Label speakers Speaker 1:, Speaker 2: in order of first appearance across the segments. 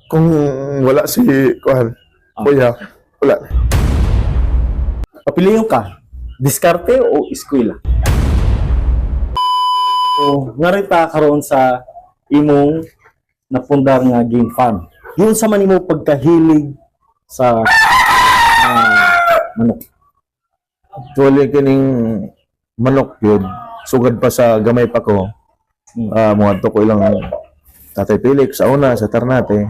Speaker 1: Kung wala si Kuhan, kuya, wala.
Speaker 2: Papiliyo ka, diskarte o eskwela? So, narita karon sa imong napundar nga game farm. Yun sa man imo pagkahilig sa manok.
Speaker 1: Actually, kining manok yun, sugad pa sa gamay pa ko. Mga to ko ilang Tatay Felix sa una, sa Ternate.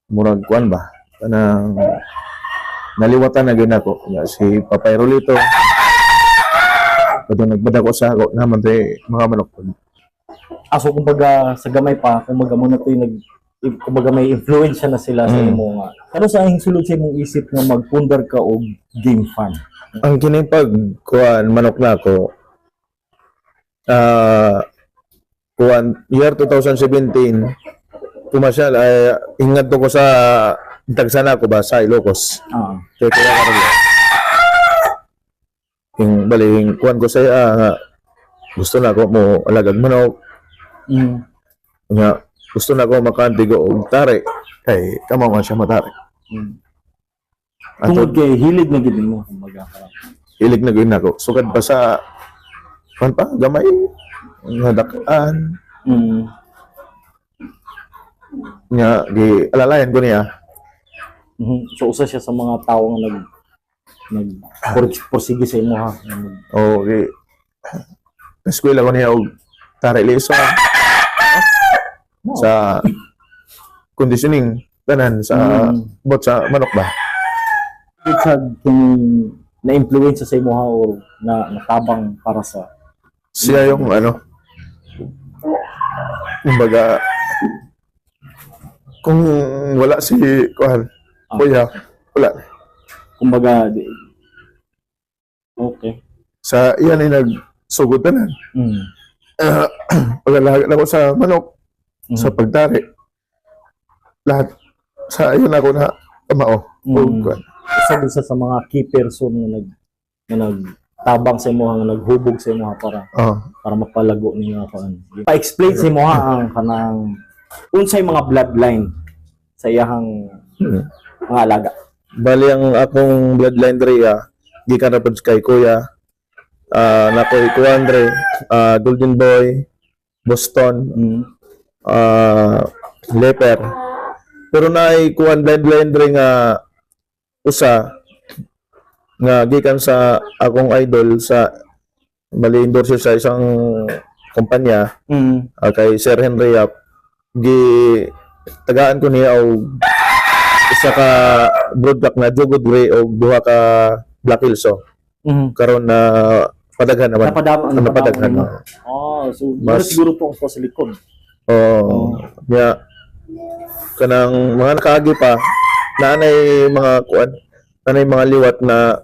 Speaker 1: Murag kuan ba? Kanang naliwatan na gina ko. Si Papay Rolito. Pwede nagbada ko sa ako naman to mga manok.
Speaker 2: So kumbaga sa gamay pa, kumbaga mo na to yung kumbaga may influensya na sila sa imo nga. Ano sa ang sulod sa imong isip nga magpundar ka og game farm?
Speaker 1: Ang kinipag kuan manok na ako, kuan year 2017, pumasyal ay ingat ko sa tagsana ko ba sa Ilocos. Kaya kaya karon. Yung baling kuan ko sa gusto na ko mo alagag manok. Nga gusto na ko makantigo og tare kay kamo man siya matare.
Speaker 2: Tungod kay hilig na gid mo kumbaga parang
Speaker 1: Hilig na gawin ako. Sugad pa sa kuan pa gamay nga dakaan. Nga di alalayan ko niya.
Speaker 2: So usa siya sa mga tao nga porsige sa imo ha.
Speaker 1: Okay. Eskwela ko niya og tare liso sa conditioning tanan sa bot sa manok ba.
Speaker 2: Sa na-influence sa imo ha or natabang para sa
Speaker 1: Siya yung kumbaga kung wala si Kuhan, kuya, wala.
Speaker 2: Kumbaga okay.
Speaker 1: Sa iyan ay nagsugod tanan. Pagalaga ako sa manok, sa pagtari. Lahat sa iyan ako na kamao.
Speaker 2: Isa sa mga key person na nagtabang sa imo nga naghubog sa imo ha para mapalago ninyo kan. Pa-explain sa imo ha ang kanang unsay mga bloodline sa iyang mga alaga.
Speaker 1: Bali ang akong bloodline dre gikan ra pud kay kuya. Nakoy Kuandre, Golden Boy, Boston, Leper. Pero naay kuan bloodline dre nga usa nga gikan sa akong idol sa bali endorser sa isang kumpanya kay Sir Henry Yap tagaan ko niya og isa ka broadback na Jogod Gray og duha ka Black Hills karon na padaghan naman napadaghan
Speaker 2: so siguro to ko sa likod
Speaker 1: ya kanang mga nakaagi pa naanay mga kuan nanay mga liwat na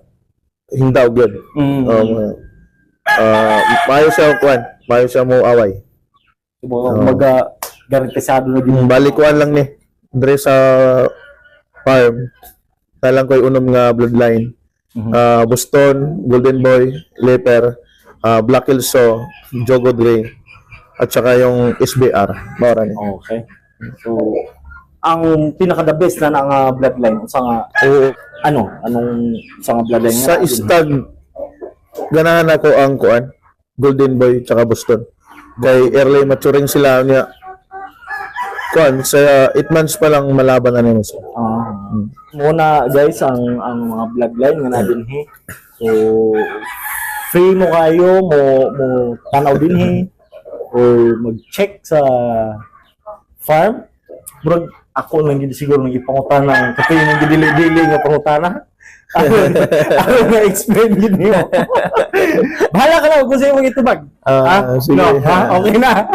Speaker 1: hindaw gyud mayo siya kuan mayo siya mo away
Speaker 2: kumbaga garantisado na din
Speaker 1: balikuan lang ni dre sa farm talang koy unom nga bloodline Boston, Golden Boy, Leper, Black Hills, Jogod Gray at saka yung SBR mara ni.
Speaker 2: Okay. So ang pinaka the best na nga bloodline sa nga anong sa nga bloodline
Speaker 1: sa istag ganahan ako ang kuan Golden Boy tsaka Boston kay early maturing sila niya kuan sa 8 months pa lang malaban na nimo sila.
Speaker 2: Muna guys ang mga bloodline nga na dinhi. So free mo kayo mo tanaw dinhi or mag-check sa farm. Bro, ako lang gid siguro nang ipangutana kasi yung gidili-dili nga pangutana. Ako nga explain gid niyo. Bahala ka na kung sa'yo mong itubag.
Speaker 1: Sige.
Speaker 2: No, okay na.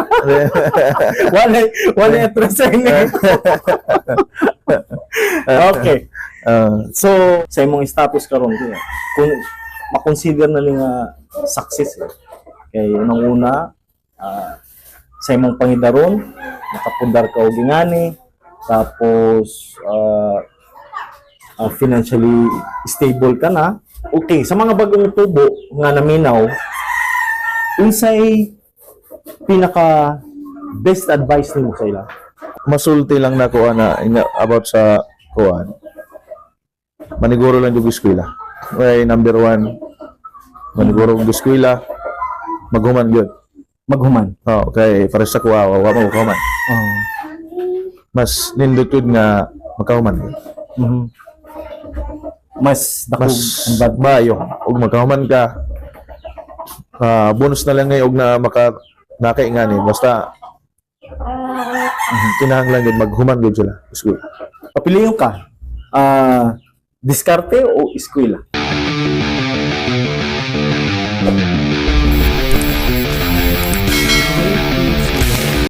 Speaker 2: Wala atrasan eh. Okay. So, sa imong status karon kung makonsider na nga success kay nang una sa imong pangidaron nakapundar ka og ingani tapos financially stable ka na. Okay, sa mga bagong tubo nga naminaw, unsay pinaka best advice nimo sa ila?
Speaker 1: masulti lang na kuha na about sa kuha. Maniguro lang yung eskwela. Kaya number one, maniguro yung eskwela, maghuman yun.
Speaker 2: Maghuman.
Speaker 1: Oh, kay para sa kuha, wa mo kuha man.
Speaker 2: Oh.
Speaker 1: Mas nindot yun nga magkahuman.
Speaker 2: Mhm. Mas dakog
Speaker 1: Mas
Speaker 2: ang bad.
Speaker 1: bayo. Ug magkahuman ka, bonus na lang ngayon og na nakaingani. Basta kinahanglan yun, maghuman yun sila. School.
Speaker 2: Papiliyon ka. Diskarte o eskwela?